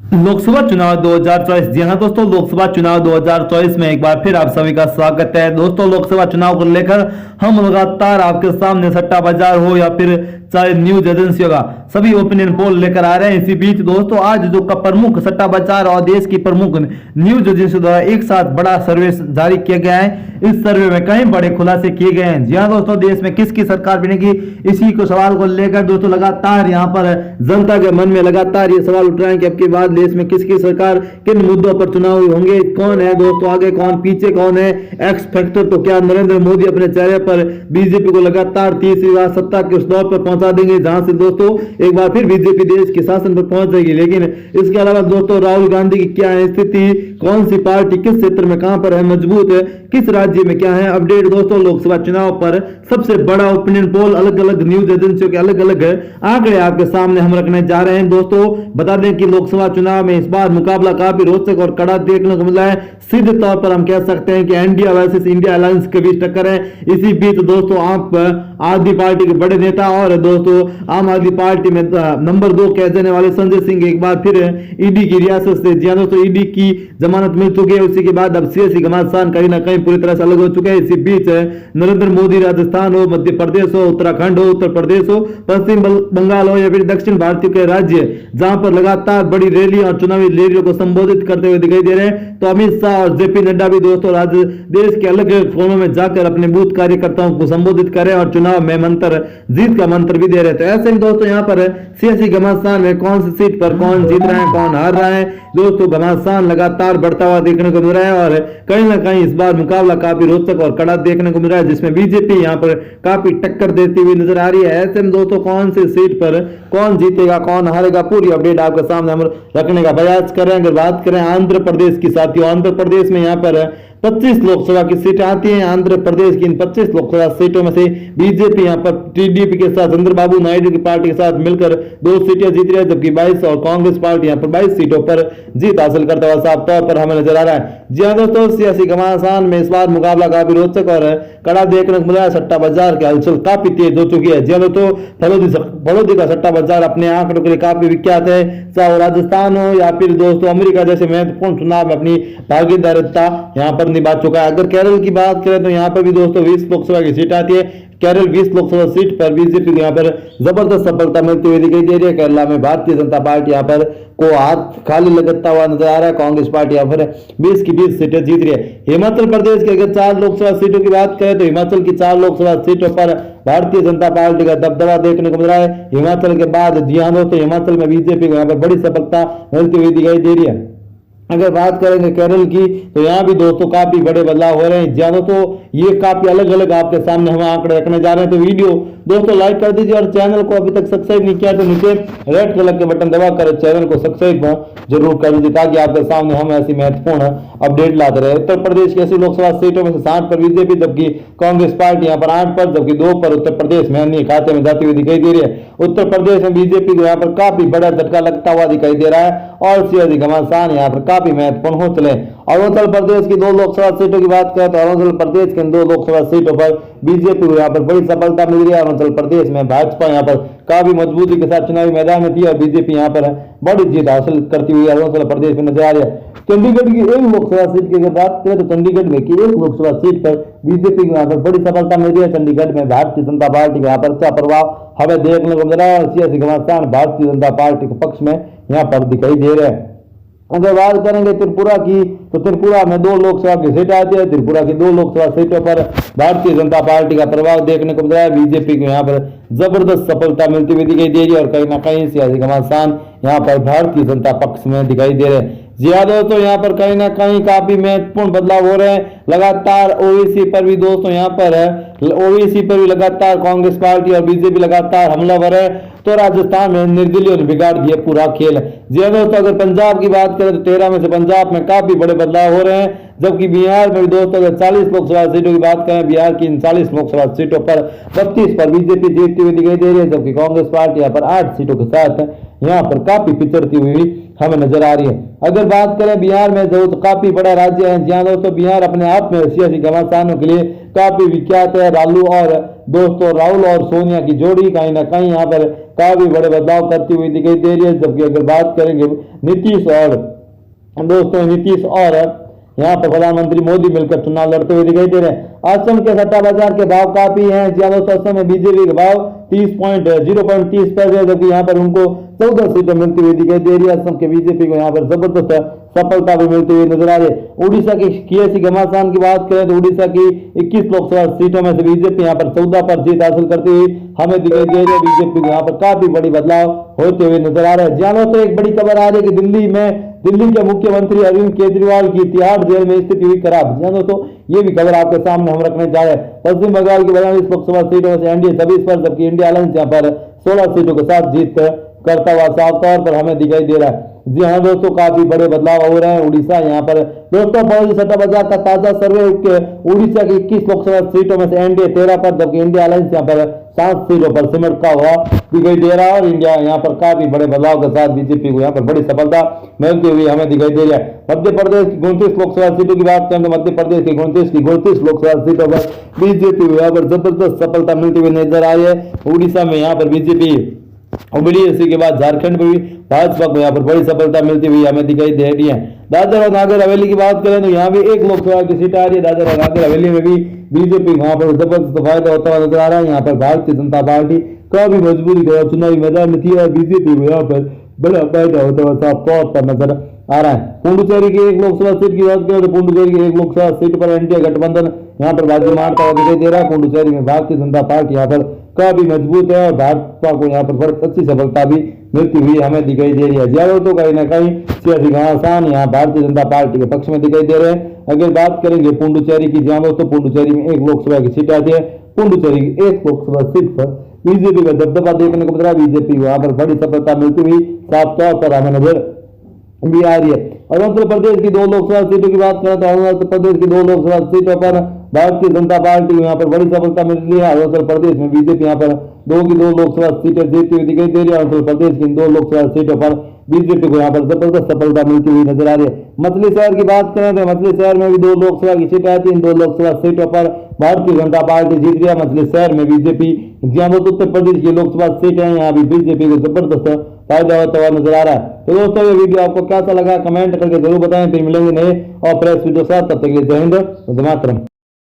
लोकसभा चुनाव 2024। जी हाँ दोस्तों, लोकसभा चुनाव 2024 में एक बार फिर आप सभी का स्वागत है। दोस्तों, लोकसभा चुनाव को लेकर हम लगातार आपके सामने सट्टा बाजार हो या फिर चाहे न्यूज एजेंसियों का सभी ओपिनियन पोल लेकर आ रहे हैं। इसी बीच दोस्तों, आज जो प्रमुख सट्टा बाजार और देश की प्रमुख न्यूज एजेंसियों द्वारा एक साथ बड़ा सर्वे जारी किया गया है। इस सर्वे में कई बड़े खुलासे किए गए हैं। जी हाँ दोस्तों, देश में किसकी सरकार बनेगी, इसी को सवाल को लेकर दोस्तों लगातार यहाँ पर जनता के मन में लगातार ये सवाल उठ रहे हैं कि अब की बात देश में किसकी सरकार, किन मुद्दों पर चुनाव होंगे, कौन है दोस्तों आगे, कौन पीछे, कौन है एक्स फैक्टर। तो क्या नरेंद्र मोदी अपने चेहरे पर बीजेपी को लगातार तीसरी बार सत्ता के उस दौर पर पहुंचा देंगे जहां से दोस्तों एक बार फिर बीजेपी देश के शासन पर पहुंच जाएगी। लेकिन इसके अलावा दोस्तों राहुल गांधी की क्या है स्थिति, कौन सी पार्टी किस क्षेत्र में कहां पर है मजबूत है, किस राज्य में क्या है अपडेट। दोस्तों, लोकसभा चुनाव पर सबसे बड़ा ओपिनियन पोल, अलग अलग न्यूज एजेंसियों के अलग अलग आंकड़े आपके सामने हम रखने जा रहे हैं। दोस्तों, बता दें कि लोकसभा चुनाव में इस बार मुकाबला काफी रोचक और कड़ा देखने को मिला है। सीधे तौर पर हम कह सकते हैं कि इंडिया वर्सेस इंडिया अलायंस के बीच टक्कर है। इसी बीच दोस्तों आप आदमी पार्टी के बड़े नेता और दोस्तों आम आदमी पार्टी में नंबर 2 कह देने वाले संजय सिंह एक बार फिर ईडी की रियासत से, जी दोस्तों, ईडी की जमानत मिल चुकी है। उसी के बाद अब सियासी घमासान कहीं ना कहीं पूरी तरह से अलग हो चुके हैं। इसी बीच नरेंद्र मोदी राजस्थान हो, मध्य प्रदेश हो, उत्तराखंड हो, उत्तर प्रदेश हो, पश्चिम बंगाल हो या फिर दक्षिण भारतीय के राज्य जहां पर लगातार बड़ी रैली और चुनावी रैलियों को संबोधित करते हुए दिखाई दे रहे हैं। तो अमित शाह और जेपी नड्डा भी दोस्तों राज्य देश के अलग अलग कोनों में जाकर अपने बूथ कार्यकर्ताओं को संबोधित करें और चुनाव में मंत्र, जीत का मंत्र भी दे रहे थे। ऐसे ही दोस्तों यहाँ पर सियासी घमासान में कौन सी सीट पर कौन जीत रहा है, कौन हार रहा है, दोस्तों घमासान लगातार बढ़ता हुआ देखने को मिल रहा है। और कहीं ना कहीं इस बार मुकाबला काफी रोचक और कड़ा देखने को मिल रहा है, जिसमें बीजेपी यहाँ पर काफी टक्कर देती हुई नजर आ रही है। ऐसे में दोस्तों कौन सी सीट पर कौन जीतेगा, कौन हारेगा, पूरी अपडेट आपके सामने हम रखने का प्रयास करें। अगर बात करें आंध्र प्रदेश की, साथियों आंध्र प्रदेश में यहाँ पर 25 लोकसभा की सीटें आती हैं। आंध्र प्रदेश की इन 25 लोकसभा सीटों में से बीजेपी यहाँ पर टीडीपी के साथ चंद्रबाबू नायडू की पार्टी के साथ मिलकर 2 सीटें जीत रही है, जबकि 22 और कांग्रेस पार्टी यहाँ पर 22 सीटों पर जीत हासिल करता हुआ साफ तौर पर हमें नजर आ रहा है। जी हाँ दोस्तों, सियासी घमासान में इस बार मुकाबला काफी रोचक और कड़ा देखने को मिला है। सट्टा बाजार की हलचल काफी तेज हो चुकी है। जी हाँ दोस्तों, फलोदी का सट्टा बाजार अपने आंकड़ों के लिए काफी विख्यात है। चाहे राजस्थान हो या फिर दोस्तों अमेरिका जैसे महत्वपूर्ण चुनाव में अपनी भागीदारिता यहाँ पर निभा चुका है। अगर केरल की बात करें तो यहाँ पर भी दोस्तों 20 लोकसभा की सीट आती है। केरल 20 लोकसभा सीट पर बीजेपी को यहाँ पर जबरदस्त सफलता मिलती हुई दिखाई दे रही है। केरला में भारतीय जनता पार्टी यहाँ पर को हाथ खाली लगता हुआ नजर आ रहा है। कांग्रेस पार्टी यहाँ पर 20 की 20 सीटें जीत रही है। हिमाचल प्रदेश की अगर 4 लोकसभा सीटों की बात करें तो हिमाचल की 4 लोकसभा सीटों पर भारतीय जनता पार्टी का दबदबा देखने को मिल रहा है। हिमाचल के बाद जी हाँ दोस्तों, हिमाचल में बीजेपी को यहाँ पर बड़ी सफलता मिलती हुई दिखाई दे रही है। अगर बात करेंगे केरल की तो यहाँ भी दोस्तों काफी बड़े बदलाव हो रहे हैं। ज्यादा तो ये काफी अलग अलग आपके सामने हम आंकड़े रखने जा रहे हैं। तो वीडियो दोस्तों लाइक कर दीजिए और चैनल को अभी तक सब्सक्राइब नहीं किया तो नीचे रेड कलर के बटन दबाकर चैनल को सब्सक्राइब जरूर कर दीजिए, ताकि आपके सामने हम ऐसी महत्वपूर्ण अपडेट लाते रहे। उत्तर प्रदेश की ऐसी लोकसभा सीटों में से 60 पर बीजेपी, जबकि कांग्रेस पार्टी यहाँ पर 8 पर, जबकि 2 पर उत्तर प्रदेश में अन्य खाते में जाती हुई दिखाई दे रही है। उत्तर प्रदेश में बीजेपी को यहाँ पर काफी बड़ा झटका लगता हुआ दिखाई दे रहा है और सियासी घमासान यहाँ पर काफी महत्वपूर्ण हो चले। अरुणाचल प्रदेश की 2 लोकसभा सीटों की बात करें तो अरुणाचल प्रदेश के 2 लोकसभा सीटों पर बीजेपी को यहाँ पर बड़ी सफलता मिल रही है। अरुणाचल प्रदेश में भाजपा यहाँ पर काफी मजबूती के साथ चुनावी मैदान में थी और बीजेपी यहाँ पर बड़ी जीत हासिल करती हुई अरुणाचल प्रदेश में नजर आ रही है। चंडीगढ़ की 1 लोकसभा सीट की अगर बात करें तो चंडीगढ़ में की 1 लोकसभा सीट पर बीजेपी को यहाँ पर बड़ी सफलता मिल रही है। चंडीगढ़ में भारतीय जनता पार्टी का यहाँ पर अच्छा प्रभाव हमें देखने को मिल रहा है और सियासी घमासान भारतीय जनता पार्टी के पक्ष में यहाँ पर दिखाई दे रहे हैं। अगर बात करेंगे त्रिपुरा की तो त्रिपुरा में 2 लोकसभा की सीटें आती है। त्रिपुरा की 2 लोकसभा सीटों पर भारतीय जनता पार्टी का प्रभाव देखने को मिल रहा है। बीजेपी को यहाँ पर जबरदस्त सफलता मिलती हुई दिखाई दे रही है और कहीं ना कहीं सियासी घमासान यहाँ पर भारतीय जनता पक्ष में दिखाई दे रहे हैं। ज्यादा तो यहाँ पर कहीं ना कहीं काफी महत्वपूर्ण बदलाव हो रहे हैं। लगातार ओवीसी पर भी दोस्तों यहाँ पर ओवीसी पर भी लगातार कांग्रेस पार्टी और बीजेपी लगातार हमलावर है। तो राजस्थान में निर्दलीयों ने बिगाड़ दिया पूरा खेल। जी दोस्तों, अगर पंजाब की बात करें तो 13 में से पंजाब में काफी बड़े बदलाव हो रहे हैं। जबकि बिहार में दोस्तों अगर 40 लोकसभा सीटों की बात करें, बिहार की इन 40 लोकसभा सीटों पर 32 पर बीजेपी जीतती हुई दिखाई दे रही है, जबकि कांग्रेस पार्टी यहाँ पर 8 सीटों के साथ यहाँ पर काफी पिछड़ती हुई हमें नजर आ रही है। अगर बात करें बिहार में जो तो काफी बड़ा राज्य है, जहाँ दोस्तों बिहार अपने आप में सियासी घमासानों के लिए काफी विख्यात है। राहुल और सोनिया की जोड़ी कहीं ना कहीं यहाँ पर काफी बड़े बदलाव करती हुई दिखाई दे रही है। जबकि अगर बात करेंगे नीतीश और यहाँ पर प्रधानमंत्री मोदी मिलकर चुनाव लड़ते हुए दिखाई दे रहे हैं। असम के सट्टा बाजार के भाव काफी हैं, जहाँ दोस्तों असम में बीजेपी के भाव 0.30 पैसे, जबकि यहाँ पर उनको 14 सीटें मिलती हुई दिखाई दे रही है। असम के बीजेपी को यहाँ पर जबरदस्त सफलता भी मिलती हुई नजर आ रही है। उड़ीसा की सियासी घमासान की बात करें तो उड़ीसा की 21 लोकसभा सीटों में से बीजेपी यहाँ पर 14 पर जीत हासिल करती हुई हमें दिखाई दे रही है। बीजेपी को यहाँ पर काफी बड़ी बदलाव होते हुए नजर आ रहा है। जहाँ दोस्तों एक बड़ी खबर आ रही है कि दिल्ली के मुख्यमंत्री अरविंद केजरीवाल की तिहाड़ जेल में स्थिति हुई खराब। दोस्तों ये भी खबर आपके सामने हम रखने जा रहे हैं। पश्चिम बंगाल की 42 लोकसभा सीटों से एनडीए 26 पर, जबकि इंडिया अलायंस यहाँ पर 16 सीटों के साथ जीत करता हुआ साफ तौर पर हमें दिखाई दे रहा है। जी हाँ दोस्तों, काफी बड़े बदलाव हो रहे हैं। उड़ीसा यहाँ पर दोस्तों सट्टा बाजार का ताजा सर्वे उड़ीसा की 21 लोकसभा सीटों में से एनडीए 13 पर, जबकि इंडिया अलायंस यहाँ पर 7 सीटों पर सिमटता हुआ दिखाई दे रहा है। और इंडिया यहाँ पर काफी बड़े बदलाव के साथ बीजेपी को यहाँ पर बड़ी सफलता मिलती हुई हमें दिखाई दे रहा है। मध्य प्रदेश की 29 लोकसभा सीटों की बात करें तो मध्य प्रदेश की 29 लोकसभा सीटों पर बीजेपी को यहाँ पर जबरदस्त सफलता मिलती हुई नजर आ रही है। उड़ीसा में यहाँ पर बीजेपी उबली, इसी के बाद झारखंड में भी भाजपा को यहाँ पर बड़ी सफलता मिलती हुई हमें दिखाई दे रही है। दादर और नागर हवेली की बात करें तो यहाँ भी 1 लोकसभा की सीट आ रही है। दादर और नागर हवेली में भी बीजेपी वहां पर जबरदस्त फायदा होता हुआ नजर आ रहा है। यहाँ पर भारतीय जनता पार्टी काफी मजबूरी के चुनावी मैदान में थी और बीजेपी को यहाँ पर बड़ा फायदा होता हुआ साफ तौर पर नजर आ रहा है। पुडुचेरी की 1 लोकसभा सीट की बात करें तो पुडुचेरी की 1 लोकसभा सीट पर एनडीए गठबंधन यहाँ पर बाजी मारता हुआ दिखाई दे रहा है। पुडुचेरी में भारतीय जनता पार्टी यहाँ पर काफी मजबूत है और भाजपा को यहाँ पर बड़ी अच्छी सफलता भी मिलती हुई हमें दिखाई दे रही है। ज्यादा तो कहीं ना कहीं सियासी घमासान यहाँ भारतीय जनता पार्टी के पक्ष में दिखाई दे रहे हैं। अगर बात करेंगे पुडुचेरी की, जहाँ दोस्तों पुडुचेरी में 1 लोकसभा की सीट आती है। पुडुचेरी की 1 लोकसभा सीट पर बीजेपी का दबदबा देखने को मिल रहा है। बीजेपी को यहाँ पर बड़ी सफलता मिलती हुई साफ तौर पर हमें नजर भी आ रही है। अरुणाचल प्रदेश की 2 लोकसभा सीटों की बात करें तो अरुणाचल प्रदेश की 2 लोकसभा सीटों पर भारतीय जनता पार्टी को यहाँ पर बड़ी सफलता मिल रही है। अरुणाचल प्रदेश में बीजेपी यहाँ पर 2 लोकसभा सीटें जीतती हुई दिखाई दे रही है। अरुणाचल प्रदेश की 2 लोकसभा सीटों पर बीजेपी को यहाँ पर जबरदस्त सफलता मिलती हुई नजर आ रही है। मछली शहर की बात करें तो मछली शहर में भी 2 लोकसभा की सीटें आती है। इन 2 लोकसभा सीटों पर भारतीय जनता पार्टी जीत रही है। मछली शहर में बीजेपी, जहाँ उत्तर प्रदेश की लोकसभा सीट है, यहाँ भी बीजेपी को जबरदस्त फायदा होता हुआ नजर आ रहा है। तो दोस्तों ये वीडियो आपको कैसा लगा कमेंट करके जरूर बताएं। फिर मिलेंगे नए और प्रेस वीडियो साथ, तब तक के लिए जय हिंद, वंदे मातरम।